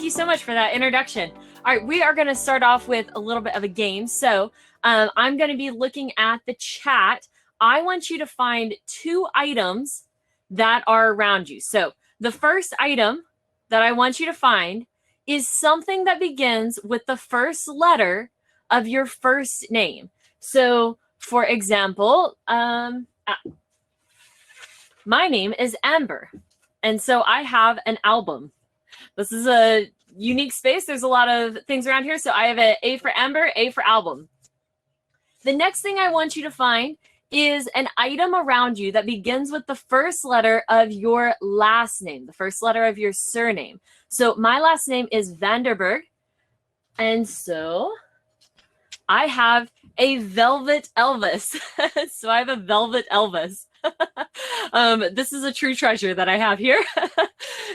you so much for that introduction. All right, we are going to start off with a little bit of a game. So I'm going to be looking at the chat. I want you to find 2 items that are around you. So the first item that I want you to find is something that begins with the first letter of your first name. So for example, my name is Amber, and so I have an album. This is a unique space. There's a lot of things around here. So I have an A for Amber, A for album. The next thing I want you to find is an item around you that begins with the first letter of your last name, the first letter of your surname. So my last name is Vanderburg, and so I have a Velvet Elvis. So I have a Velvet Elvis. This is a true treasure that I have here.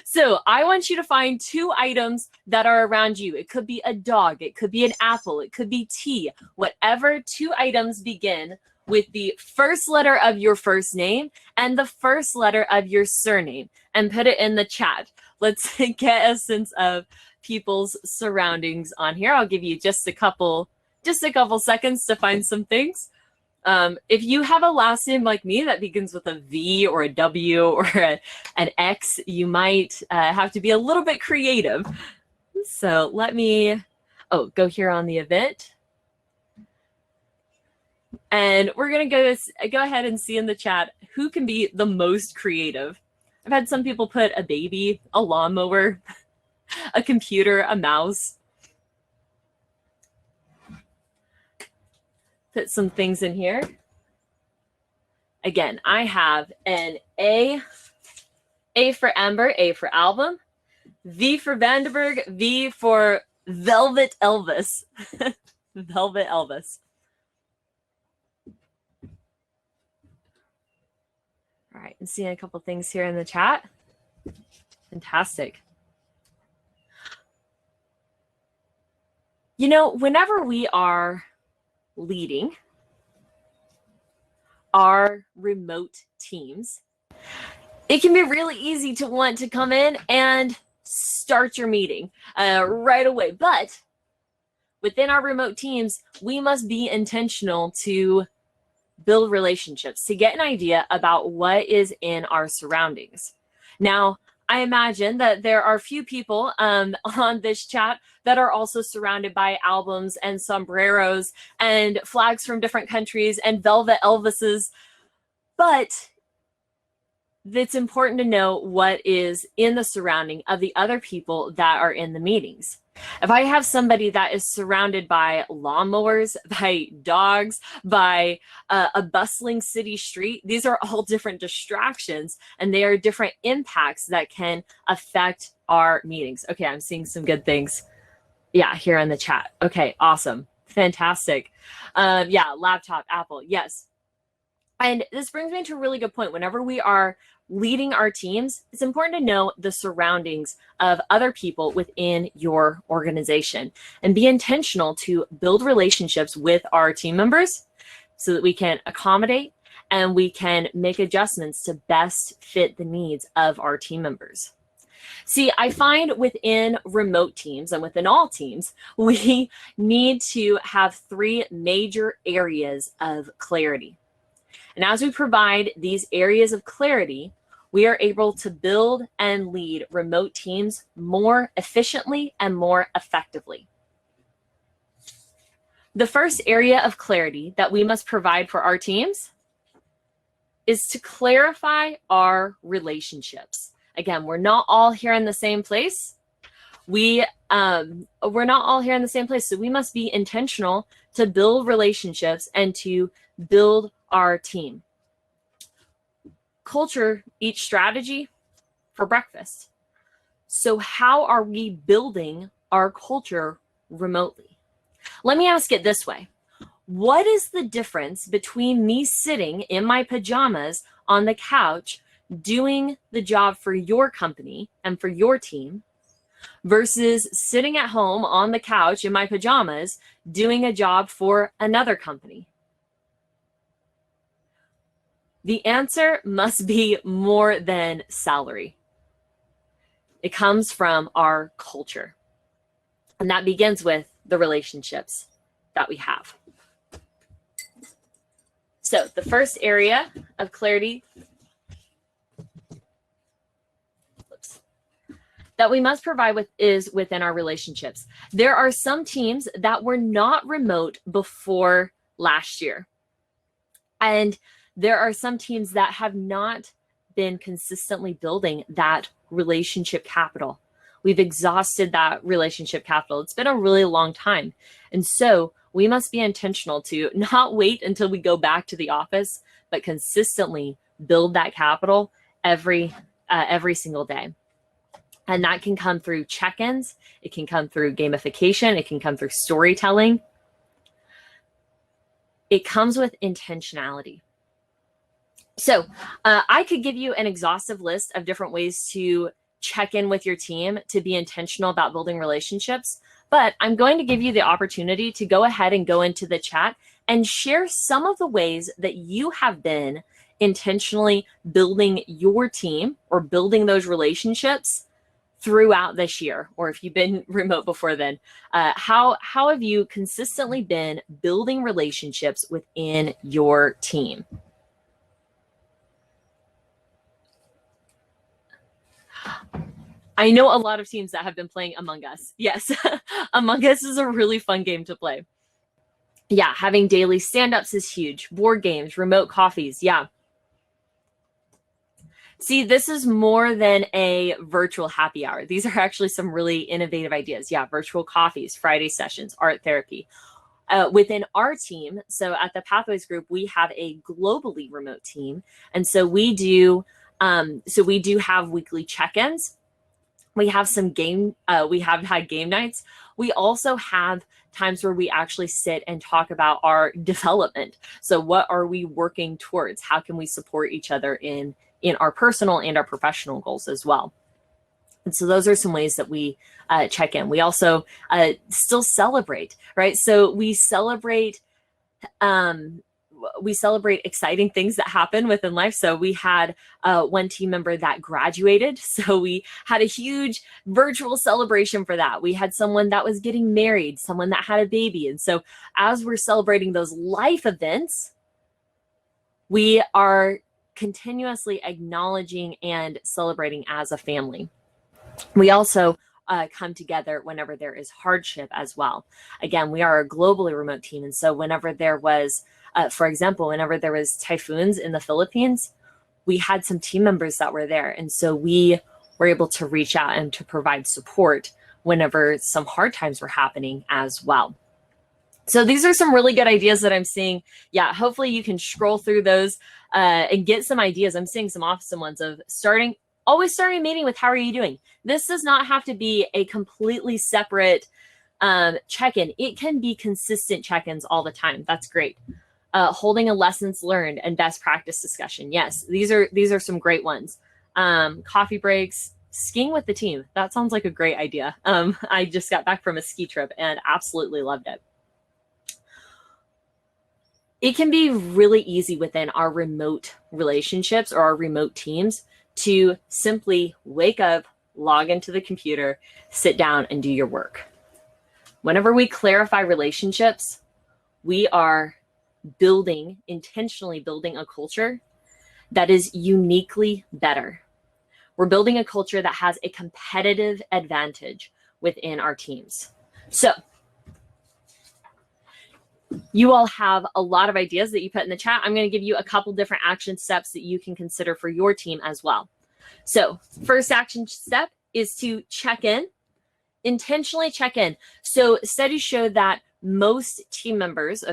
So I want you to find 2 items that are around you. It could be a dog, it could be an apple, it could be tea, whatever 2 items begin with the first letter of your first name and the first letter of your surname, and put it in the chat. Let's get a sense of people's surroundings on here. I'll give you just a couple seconds to find some things. If you have a last name like me that begins with a V or a W or an X, you might have to be a little bit creative. So let me, go here on the event. And we're going to go ahead and see in the chat who can be the most creative. I've had some people put a baby, a lawnmower, a computer, a mouse. Put some things in here. Again, I have an A for Amber, A for album, V for Vanderburg, V for Velvet Elvis. Velvet Elvis. All right, I'm seeing a couple things here in the chat. Fantastic. You know, whenever we are leading our remote teams, it can be really easy to want to come in and start your meeting right away. But within our remote teams, we must be intentional to build relationships, to get an idea about what is in our surroundings. Now, I imagine that there are a few people on this chat that are also surrounded by albums and sombreros and flags from different countries and Velvet Elvises. But it's important to know what is in the surrounding of the other people that are in the meetings. If I have somebody that is surrounded by lawnmowers, by dogs, by a bustling city street, these are all different distractions, and they are different impacts that can affect our meetings. Okay, I'm seeing some good things. Yeah, here in the chat. Okay, awesome. Fantastic. Yeah, laptop, Apple, yes. And this brings me to a really good point. Whenever we are leading our teams, it's important to know the surroundings of other people within your organization and be intentional to build relationships with our team members so that we can accommodate and we can make adjustments to best fit the needs of our team members. See, I find within remote teams and within all teams, we need to have 3 major areas of clarity. And as we provide these areas of clarity, we are able to build and lead remote teams more efficiently and more effectively. The first area of clarity that we must provide for our teams is to clarify our relationships. Again, we're not all here in the same place. We're not all here in the same place, so we must be intentional to build relationships and to build our team. Culture eats strategy for breakfast. So how are we building our culture remotely? Let me ask it this way. What is the difference between me sitting in my pajamas on the couch doing the job for your company and for your team versus sitting at home on the couch in my pajamas doing a job for another company? The answer must be more than salary. It comes from our culture. And that begins with the relationships that we have. So the first area of clarity that we must provide with is within our relationships. There are some teams that were not remote before last year. And there are some teams that have not been consistently building that relationship capital. We've exhausted that relationship capital. It's been a really long time. And so we must be intentional to not wait until we go back to the office, but consistently build that capital every single day. And that can come through check-ins. It can come through gamification. It can come through storytelling. It comes with intentionality. So I could give you an exhaustive list of different ways to check in with your team to be intentional about building relationships, but I'm going to give you the opportunity to go ahead and go into the chat and share some of the ways that you have been intentionally building your team or building those relationships throughout this year, or if you've been remote before then, how have you consistently been building relationships within your team? I know a lot of teams that have been playing Among Us. Yes, Among Us is a really fun game to play. Yeah, having daily stand-ups is huge. Board games, remote coffees, yeah. See, this is more than a virtual happy hour. These are actually some really innovative ideas. Yeah, virtual coffees, Friday sessions, art therapy. Within our team, so at the Pathwayz group, we have a globally remote team. And so we do have weekly check-ins. We have we have had game nights. We also have times where we actually sit and talk about our development. So what are we working towards? How can we support each other in our personal and our professional goals as well? And so those are some ways that we check in. We also still celebrate, right? So we celebrate exciting things that happen within life. So we had one team member that graduated. So we had a huge virtual celebration for that. We had someone that was getting married, someone that had a baby. And so as we're celebrating those life events, we are continuously acknowledging and celebrating as a family. We also come together whenever there is hardship as well. Again, we are a globally remote team. And so whenever there was, for example, whenever there was typhoons in the Philippines, we had some team members that were there. And so we were able to reach out and to provide support whenever some hard times were happening as well. So these are some really good ideas that I'm seeing. Yeah, hopefully you can scroll through those and get some ideas. I'm seeing some awesome ones of always starting a meeting with how are you doing? This does not have to be a completely separate check-in. It can be consistent check-ins all the time. That's great. Holding a lessons learned and best practice discussion. Yes, these are some great ones. Coffee breaks, skiing with the team. That sounds like a great idea. I just got back from a ski trip and absolutely loved it. It can be really easy within our remote relationships or our remote teams to simply wake up, log into the computer, sit down and do your work. Whenever we clarify relationships, we are intentionally building a culture that is uniquely better. We're building a culture that has a competitive advantage within our teams. So you all have a lot of ideas that you put in the chat. I'm going to give you a couple different action steps that you can consider for your team as well. So first action step is to check in, intentionally check in. So studies show that most team members,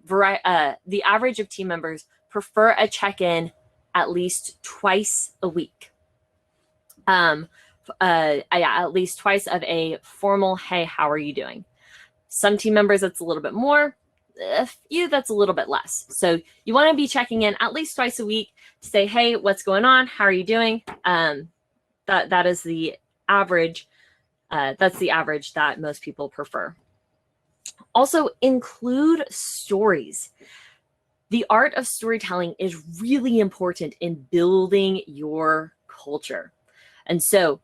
the average of team members prefer a check-in at least twice a week. At least twice of a formal, hey, how are you doing? Some team members, that's a little bit more. A few, that's a little bit less. So you want to be checking in at least twice a week to say, hey, what's going on? How are you doing? That is the average. That's the average that most people prefer. Also, include stories. The art of storytelling is really important in building your culture. And so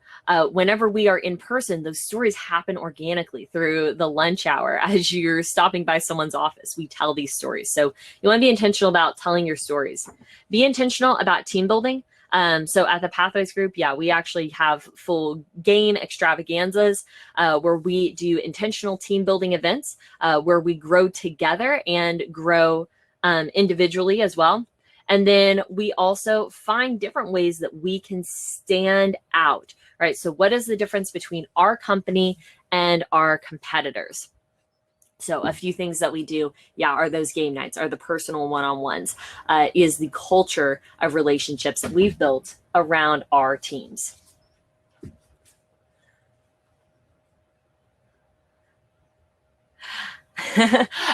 whenever we are in person, those stories happen organically through the lunch hour as you're stopping by someone's office. We tell these stories. So you want to be intentional about telling your stories. Be intentional about team building. So at the Pathwayz group, yeah, we actually have full gain extravaganzas where we do intentional team building events where we grow together and grow individually as well. And then we also find different ways that we can stand out, right? So what is the difference between our company and our competitors? So a few things that we do, yeah, are those game nights, are the personal one-on-ones, is the culture of relationships that we've built around our teams.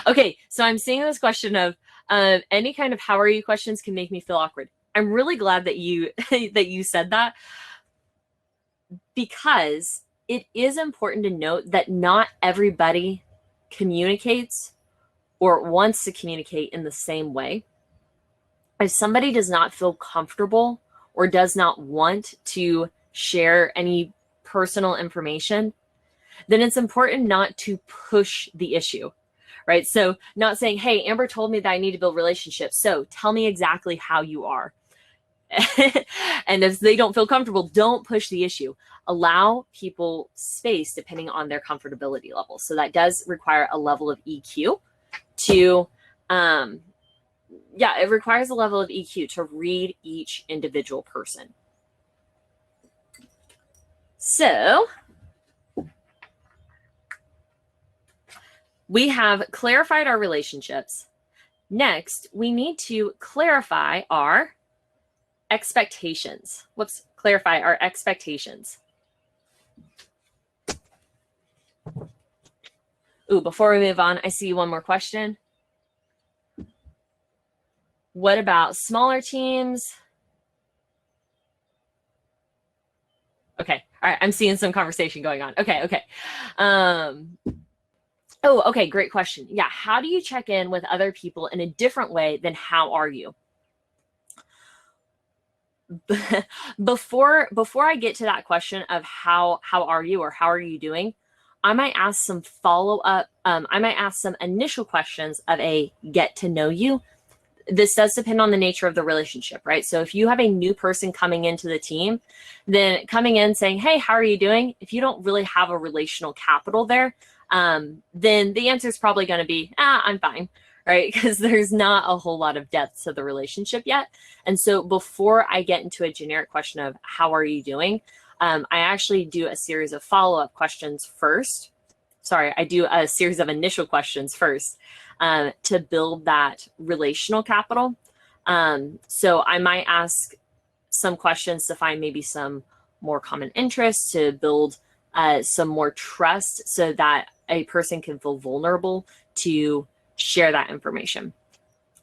Okay, so I'm seeing this question of any kind of how are you questions can make me feel awkward. I'm really glad that you that you said that, because it is important to note that not everybody communicates or wants to communicate in the same way. If somebody does not feel comfortable or does not want to share any personal information, then it's important not to push the issue, right? So not saying, hey, Amber told me that I need to build relationships, so tell me exactly how you are. And if they don't feel comfortable, don't push the issue. Allow people space depending on their comfortability level. So that does require a level of EQ to, it requires a level of EQ to read each individual person. So we have clarified our relationships. Next, we need to clarify our expectations. Clarify our expectations. Ooh, before we move on, I see one more question. What about smaller teams? Okay, all right, I'm seeing some conversation going on. Okay. Okay, great question. Yeah, how do you check in with other people in a different way than how are you? Before I get to that question of how are you or how are you doing, I might ask some follow-up, I might ask some initial questions of a get to know you. This does depend on the nature of the relationship, right? So if you have a new person coming into the team, then coming in saying, hey, how are you doing? If you don't really have a relational capital there, then the answer is probably going to be, I'm fine, right? Because there's not a whole lot of depth to the relationship yet. And so before I get into a generic question of how are you doing, I actually do a series of follow-up questions first. Sorry, I do a series of initial questions first to build that relational capital. So I might ask some questions to find maybe some more common interests, to build some more trust so that a person can feel vulnerable to share that information.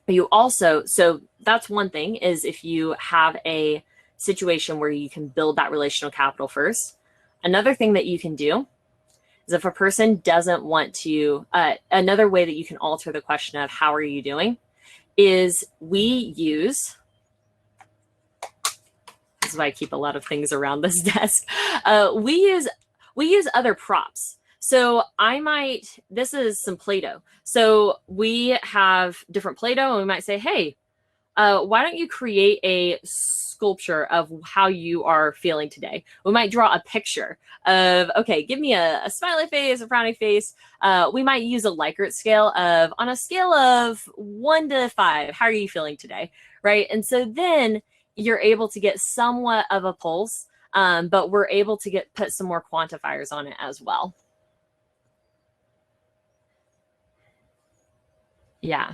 You also, so that's one thing, is if you have a situation where you can build that relational capital first. Another thing that you can do is if a person doesn't want to, another way that you can alter the question of how are you doing is we use, this is why I keep a lot of things around this desk. We use other props. So I might, this is some Play-Doh. So we have different Play-Doh and we might say, hey, why don't you create a sculpture of how you are feeling today? We might draw a picture of, okay, give me a smiley face, a frowny face. We might use a Likert scale of, on a scale of 1 to 5, how are you feeling today, right? And so then you're able to get somewhat of a pulse, but we're able to put some more quantifiers on it as well. Yeah.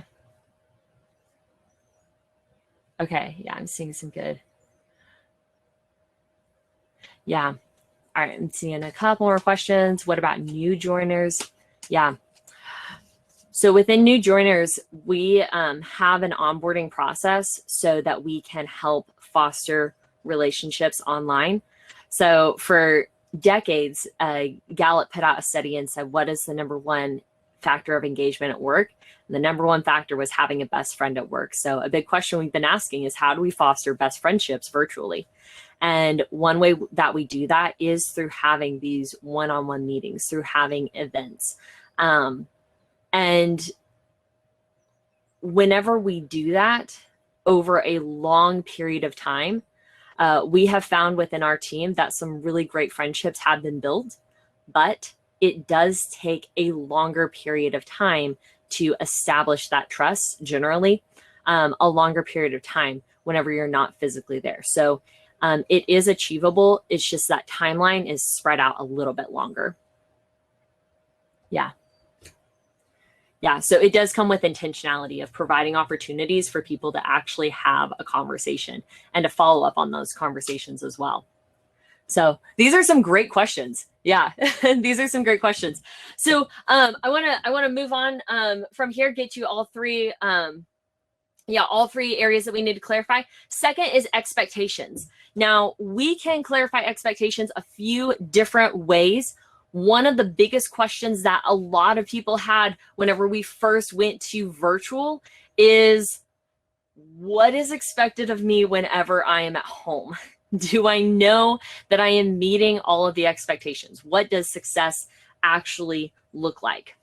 Okay, yeah, I'm seeing some good. Yeah. All right, I'm seeing a couple more questions. What about new joiners? Yeah. So within new joiners, we have an onboarding process so that we can help foster relationships online. So for decades, Gallup put out a study and said, what is the #1 factor of engagement at work? And the #1 factor was having a best friend at work. So a big question we've been asking is, how do we foster best friendships virtually? And one way that we do that is through having these one-on-one meetings, through having events. And whenever we do that over a long period of time, we have found within our team that some really great friendships have been built, but it does take a longer period of time to establish that trust, generally, a longer period of time whenever you're not physically there. So it is achievable. It's just that timeline is spread out a little bit longer. Yeah. Yeah, so it does come with intentionality of providing opportunities for people to actually have a conversation and to follow up on those conversations as well. So these are some great questions. Yeah, these are some great questions. So I want to move on from here, get you all three. All three areas that we need to clarify. Second is expectations. Now, we can clarify expectations a few different ways. One of the biggest questions that a lot of people had whenever we first went to virtual is, what is expected of me whenever I am at home? Do I know that I am meeting all of the expectations? What does success actually look like?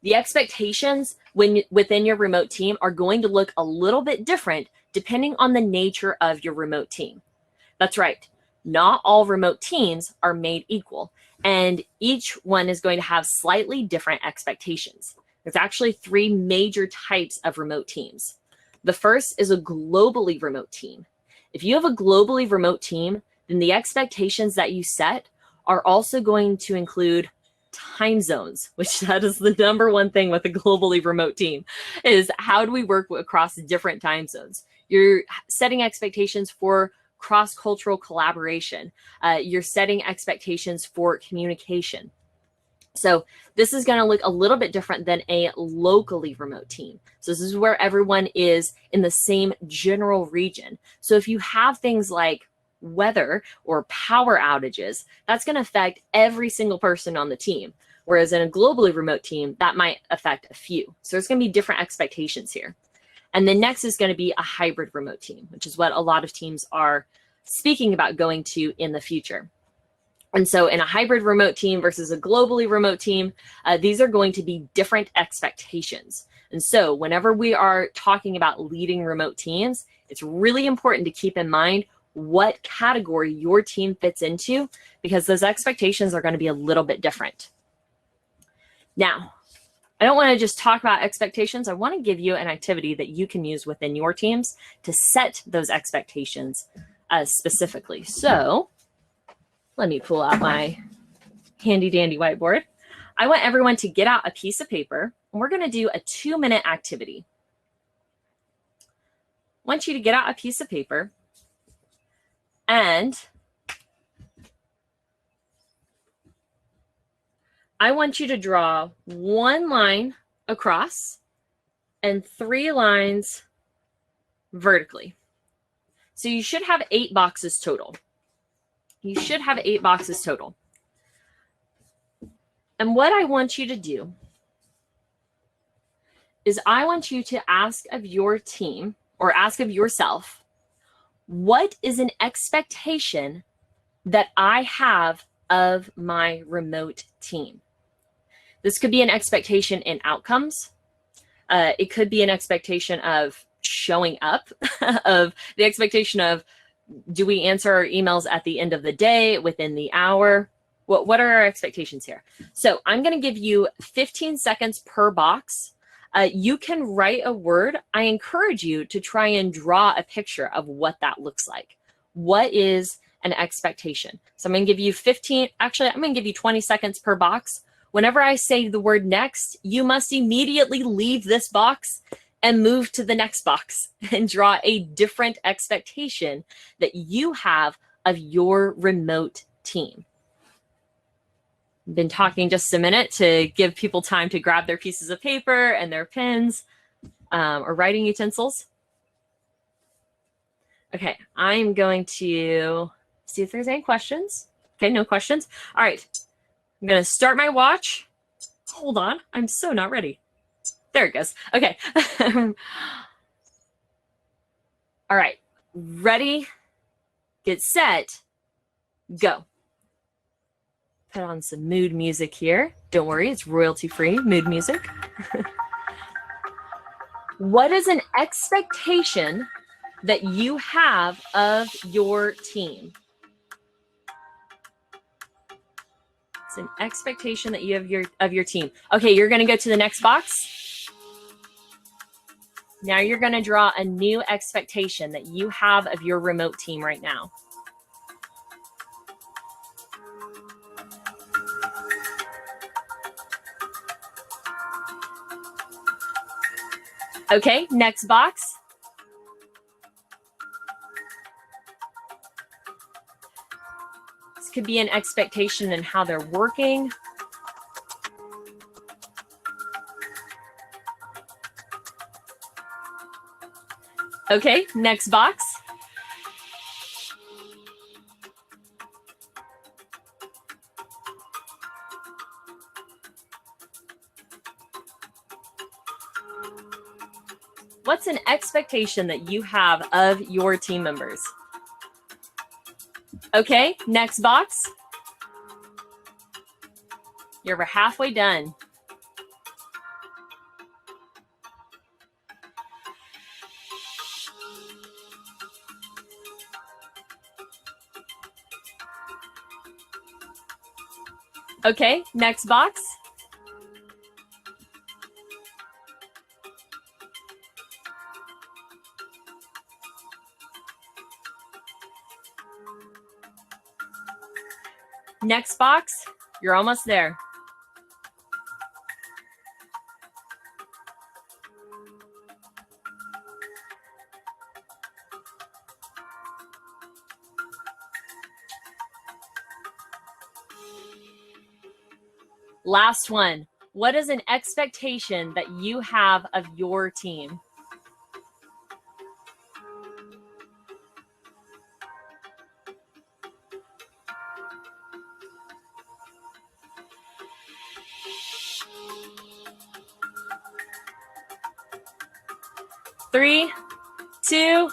The expectations within your remote team are going to look a little bit different depending on the nature of your remote team. That's right. Not all remote teams are made equal, and each one is going to have slightly different expectations. There's actually three major types of remote teams. The first is a globally remote team. If you have a globally remote team, then the expectations that you set are also going to include time zones, which that is the number one thing with a globally remote team, is how do we work across different time zones? You're setting expectations for cross-cultural collaboration. You're setting expectations for communication. So this is going to look a little bit different than a locally remote team. So this is where everyone is in the same general region. So if you have things like weather or power outages, that's going to affect every single person on the team. Whereas in a globally remote team, that might affect a few. So there's going to be different expectations here. And then next is going to be a hybrid remote team, which is what a lot of teams are speaking about going to in the future. And so in a hybrid remote team versus a globally remote team, these are going to be different expectations. And so whenever we are talking about leading remote teams, it's really important to keep in mind what category your team fits into, because those expectations are going to be a little bit different. Now, I don't want to just talk about expectations. I want to give you an activity that you can use within your teams to set those expectations specifically. So let me pull out my handy dandy whiteboard. I want everyone to get out a piece of paper, and we're going to do a 2-minute activity. I want you to get out a piece of paper, and I want you to draw 1 line across and 3 lines vertically. So you should have 8 boxes total. You should have 8 boxes total. And what I want you to do is I want you to ask of your team, or ask of yourself, what is an expectation that I have of my remote team? This could be an expectation in outcomes. It could be an expectation of showing up, of the expectation of, do we answer our emails at the end of the day, within the hour? What are our expectations here? So I'm going to give you 15 seconds per box. You can write a word. I encourage you to try and draw a picture of what that looks like. What is an expectation? So I'm going to give you 20 seconds per box. Whenever I say the word next, you must immediately leave this box and move to the next box and draw a different expectation that you have of your remote team. I've been talking just a minute to give people time to grab their pieces of paper and their pens or writing utensils. Okay, I'm going to see if there's any questions. Okay, no questions. All right, I'm going to start my watch. Hold on, I'm so not ready. There it goes. Okay. All right, ready, get set, go. Put on some mood music here. Don't worry, it's royalty-free mood music. What is an expectation that you have of your team? It's an expectation that you have of your team. Okay, you're going to go to the next box. Now you're going to draw a new expectation that you have of your remote team right now. Okay, next box. This could be an expectation in how they're working. Okay, next box. What's an expectation that you have of your team members? Okay, next box. You're halfway done. Okay, next box. Next box, you're almost there. Last one. What is an expectation that you have of your team? Three, two,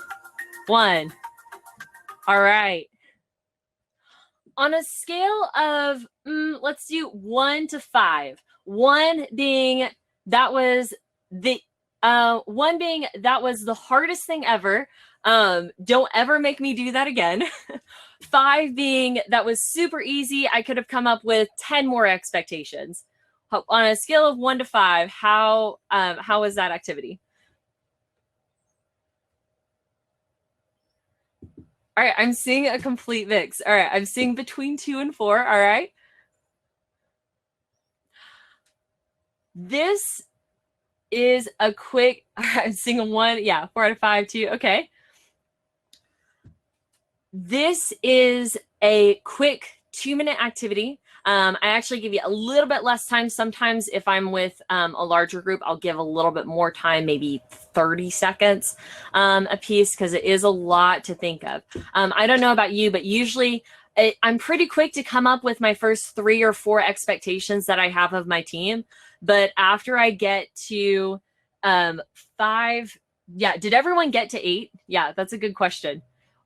one. All right. On a scale of, let's do 1 to 5. 1 being that was the hardest thing ever. Don't ever make me do that again. 5 being that was super easy. I could have come up with 10 more expectations. On a scale of 1 to 5, how was that activity? All right, I'm seeing a complete mix. All right, I'm seeing between 2 and 4. All right. This is a quick, I'm seeing a 1. Yeah, 4 out of 5, 2. Okay. This is a quick 2-minute activity. I actually give you a little bit less time. Sometimes if I'm with a larger group, I'll give a little bit more time, maybe 30 seconds a piece, because it is a lot to think of. I don't know about you, but usually I'm pretty quick to come up with my first 3 or 4 expectations that I have of my team. But after I get to 5, yeah, did everyone get to 8? Yeah, that's a good question.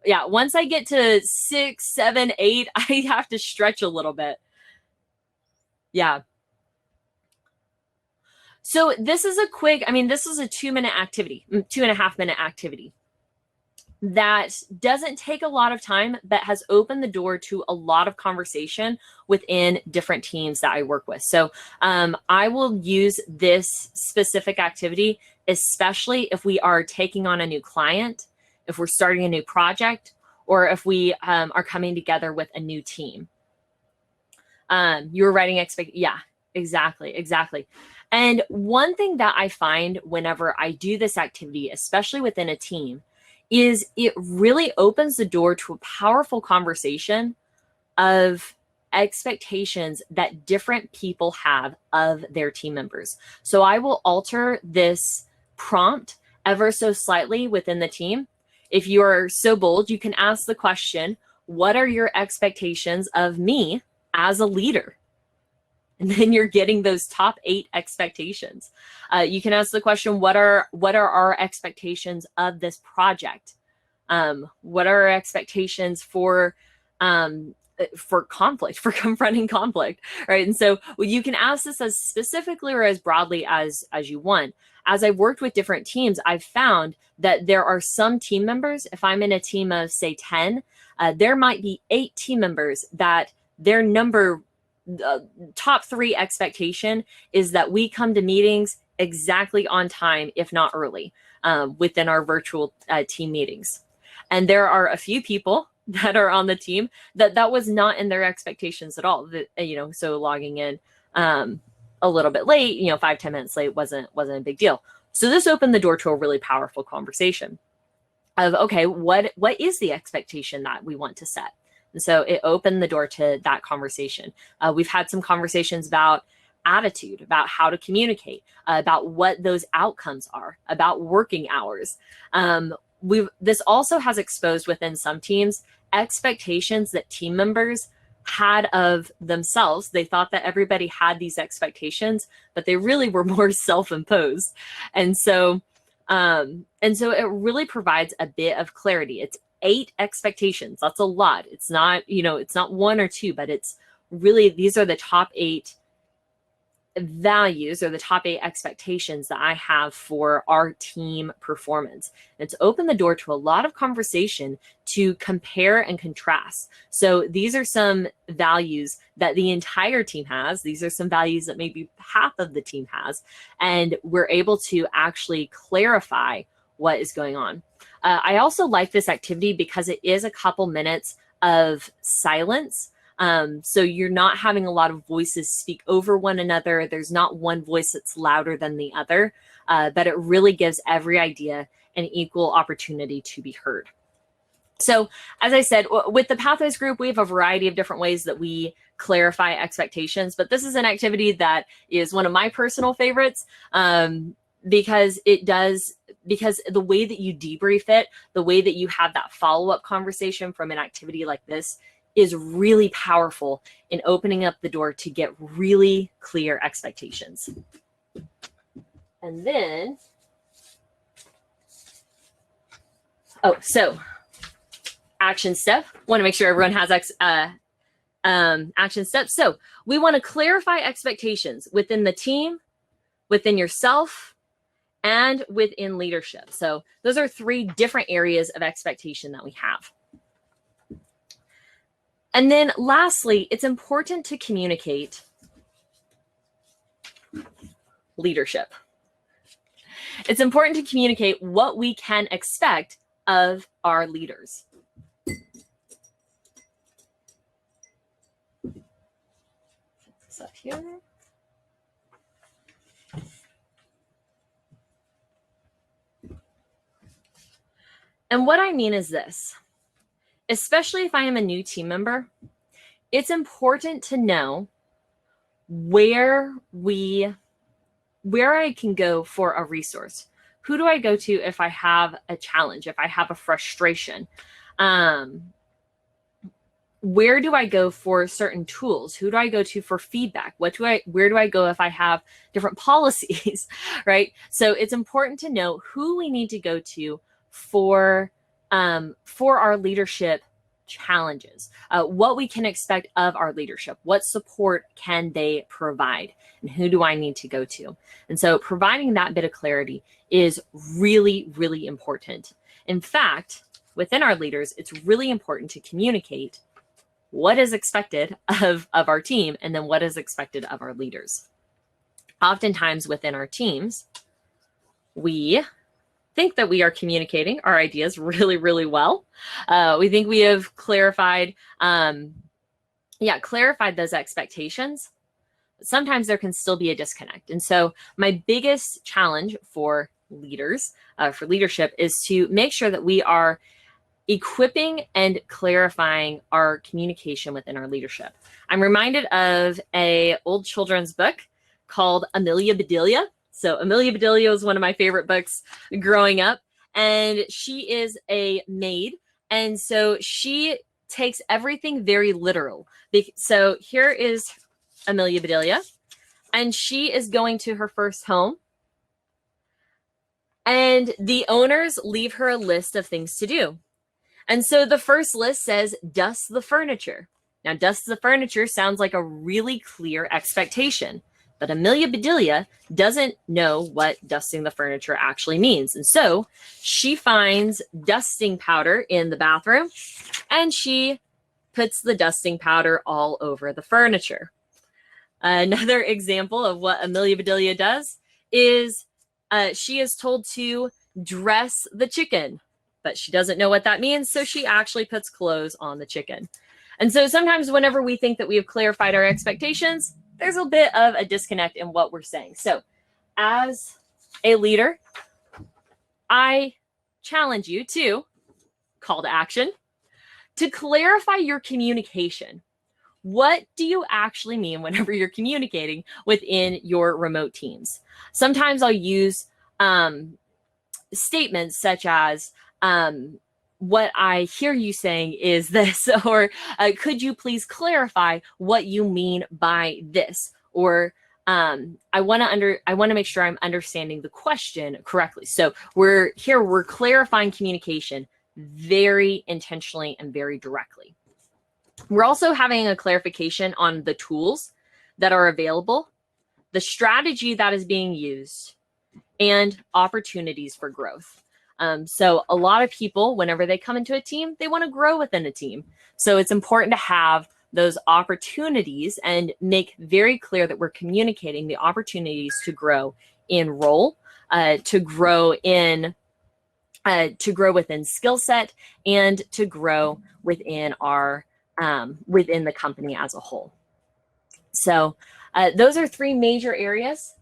Yeah, once I get to 6, 7, 8, I have to stretch a little bit. Yeah. So this is a quick, this is a 2-minute activity, 2.5-minute activity that doesn't take a lot of time, but has opened the door to a lot of conversation within different teams that I work with. So I will use this specific activity, especially if we are taking on a new client, if we're starting a new project, or if we are coming together with a new team. You're writing yeah, exactly. And one thing that I find whenever I do this activity, especially within a team, is it really opens the door to a powerful conversation of expectations that different people have of their team members. So I will alter this prompt ever so slightly within the team. If you are so bold, you can ask the question, what are your expectations of me as a leader? And then you're getting those top 8 expectations. You can ask the question, what are our expectations of this project? What are our expectations for conflict, for confronting conflict, right? And so you can ask this as specifically or as broadly as you want. As I've worked with different teams, I've found that there are some team members, if I'm in a team of say 10, there might be 8 team members that their top 3 expectation is that we come to meetings exactly on time, if not early, within our virtual team meetings. And there are a few people that are on the team that was not in their expectations at all. So logging in a little bit late, 5-10 minutes late wasn't a big deal. So this opened the door to a really powerful conversation of, okay, what is the expectation that we want to set? And so it opened the door to that conversation. We've had some conversations about attitude, about how to communicate, about what those outcomes are, about working hours. This also has exposed within some teams expectations that team members had of themselves. They thought that everybody had these expectations, but they really were more self-imposed. And so it really provides a bit of clarity. It's 8 expectations. That's a lot. It's not, it's not 1 or 2, but it's really, these are the top 8 values or the top 8 expectations that I have for our team performance. It's opened the door to a lot of conversation to compare and contrast. So these are some values that the entire team has. These are some values that maybe half of the team has. And we're able to actually clarify what is going on. I also like this activity because it is a couple minutes of silence. So you're not having a lot of voices speak over one another. There's not one voice that's louder than the other, but it really gives every idea an equal opportunity to be heard. So as I said, with the Pathwayz group, we have a variety of different ways that we clarify expectations, but this is an activity that is one of my personal favorites because the way that you debrief it, the way that you have that follow-up conversation from an activity like this is really powerful in opening up the door to get really clear expectations. And then, so action step. Want to make sure everyone has action steps. So we want to clarify expectations within the team, within yourself, and within leadership. So those are 3 different areas of expectation that we have. And then lastly, it's important to communicate leadership. It's important to communicate what we can expect of our leaders. Put this up here. And what I mean is this. Especially if I am a new team member, it's important to know where I can go for a resource. Who do I go to if I have a challenge, if I have a frustration? Where do I go for certain tools? Who do I go to for feedback? Where do I go if I have different policies, right? So it's important to know who we need to go to for our leadership challenges, what we can expect of our leadership, what support can they provide, and who do I need to go to? And so providing that bit of clarity is really, really important. In fact, within our leaders, it's really important to communicate what is expected of our team and then what is expected of our leaders. Oftentimes within our teams, we think that we are communicating our ideas really, really well. We think we have clarified those expectations. Sometimes there can still be a disconnect. And so my biggest challenge for leaders, for leadership, is to make sure that we are equipping and clarifying our communication within our leadership. I'm reminded of an old children's book called Amelia Bedelia. So Amelia Bedelia is one of my favorite books growing up, and she is a maid. And so she takes everything very literal. So here is Amelia Bedelia, and she is going to her first home. And the owners leave her a list of things to do. And so the first list says, dust the furniture. Now, dust the furniture sounds like a really clear expectation, but Amelia Bedelia doesn't know what dusting the furniture actually means. And so she finds dusting powder in the bathroom, and she puts the dusting powder all over the furniture. Another example of what Amelia Bedelia does is she is told to dress the chicken, but she doesn't know what that means, so she actually puts clothes on the chicken. And so sometimes whenever we think that we have clarified our expectations, there's a bit of a disconnect in what we're saying. So as a leader, I challenge you to call to action, to clarify your communication. What do you actually mean whenever you're communicating within your remote teams? Sometimes I'll use statements such as, what I hear you saying is this, or could you please clarify what you mean by this? Or I want to make sure I'm understanding the question correctly. So we're clarifying communication very intentionally and very directly. We're also having a clarification on the tools that are available, the strategy that is being used, and opportunities for growth. So a lot of people, whenever they come into a team, they want to grow within a team. So it's important to have those opportunities and make very clear that we're communicating the opportunities to grow in role, to grow within skill set, and to grow within our within the company as a whole. So those are three major areas.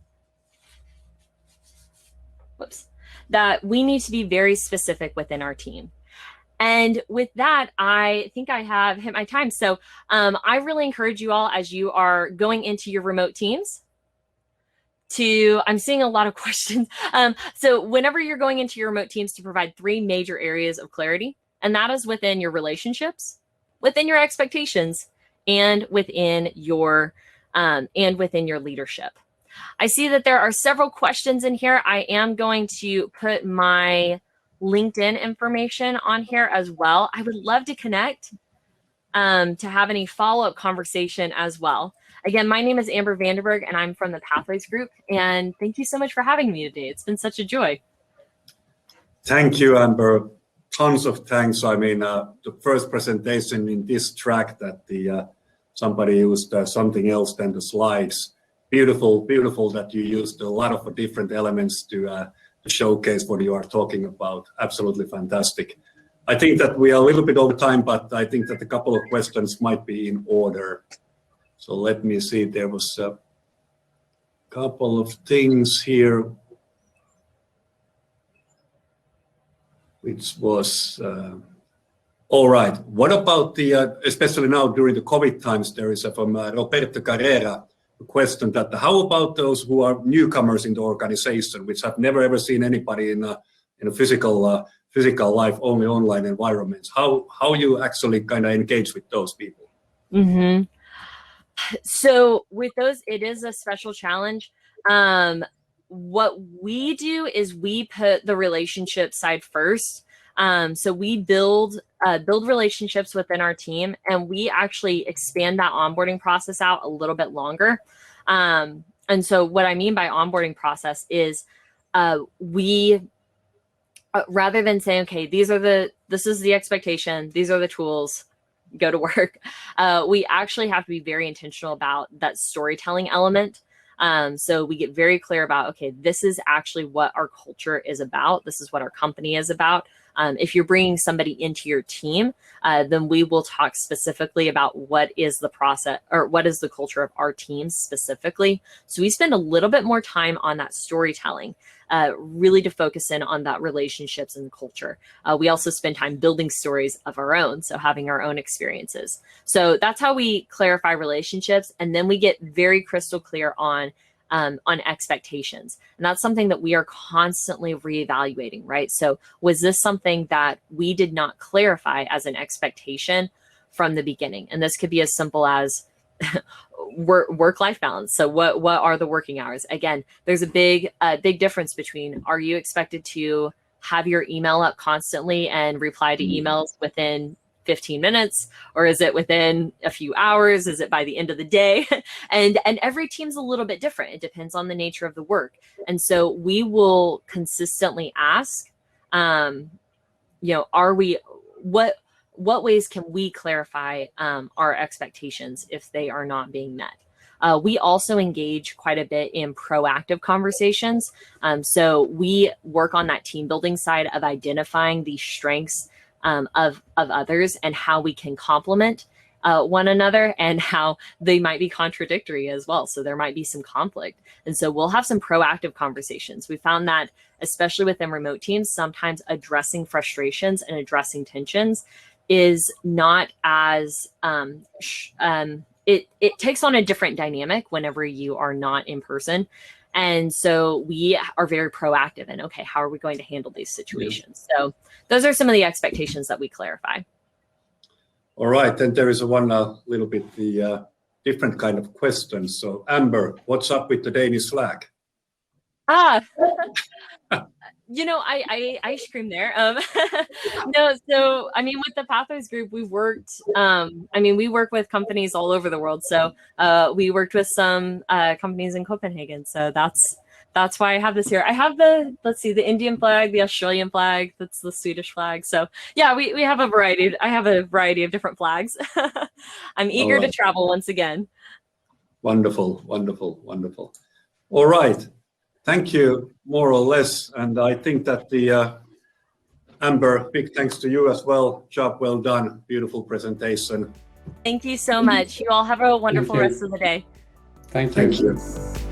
That we need to be very specific within our team. And with that, I think I have hit my time. So I really encourage you all, as you are going into your remote teams, I'm seeing a lot of questions. So whenever you're going into your remote teams, to provide three major areas of clarity, and that is within your relationships, within your expectations, and within your leadership. I see that there are several questions in here. I am going to put my LinkedIn information on here as well. I would love to connect to have any follow-up conversation as well. Again, my name is Amber Vanderburg, and I'm from the Pathwayz group. And thank you so much for having me today. It's been such a joy. Thank you, Amber. Tons of thanks. I mean, the first presentation in this track that somebody used something else than the slides. Beautiful that you used a lot of different elements to showcase what you are talking about. Absolutely fantastic. I think that we are a little bit over time, but I think that a couple of questions might be in order. So let me see. There was a couple of things here, which was all right. What about the, especially now during the COVID times, there is from Roberto Carrera, a question that how about those who are newcomers in the organization, which have never ever seen anybody in a physical life, only online environments? How you actually kind of engage with those people? Mm-hmm. So with those, it is a special challenge. What we do is we put the relationship side first. So we build relationships within our team, and we actually expand that onboarding process out a little bit longer. And so what I mean by onboarding process is we, rather than saying, okay, this is the expectation, these are the tools, go to work, we actually have to be very intentional about that storytelling element. So we get very clear about, okay, this is actually what our culture is about. This is what our company is about. If you're bringing somebody into your team, then we will talk specifically about what is the process or what is the culture of our team specifically. So we spend a little bit more time on that storytelling, really to focus in on that relationships and culture. We also spend time building stories of our own, so having our own experiences. So that's how we clarify relationships, and then we get very crystal clear on expectations. And that's something that we are constantly reevaluating, right? So was this something that we did not clarify as an expectation from the beginning? And this could be as simple as work-life balance. So what are the working hours? Again, there's a big difference between, are you expected to have your email up constantly and reply to emails within 15 minutes, or is it within a few hours? Is it by the end of the day? and every team's a little bit different. It depends on the nature of the work. And so we will consistently ask, what ways can we clarify our expectations if they are not being met? We also engage quite a bit in proactive conversations. So we work on that team building side of identifying the strengths of others and how we can complement one another and how they might be contradictory as well. So there might be some conflict. And so we'll have some proactive conversations. We found that, especially within remote teams, sometimes addressing frustrations and addressing tensions is not as, it takes on a different dynamic whenever you are not in person. And so we are very proactive in, okay, how are we going to handle these situations? So those are some of the expectations that we clarify. All right, then there is one little bit the different kind of question. So Amber, what's up with the Danish flag? I ice cream there. No, so I mean, with the Pathwayz group, we've worked. We work with companies all over the world. So we worked with some companies in Copenhagen. So that's why I have this here. I have the Indian flag, the Australian flag, that's the Swedish flag. So yeah, we have a variety. I have a variety of different flags. I'm eager to travel once again. Wonderful, wonderful, wonderful. All right. Thank you, more or less. And I think that the Amber, big thanks to you as well. Job well done. Beautiful presentation. Thank you so much. You all have a wonderful rest of the day. Thank you. Thank you.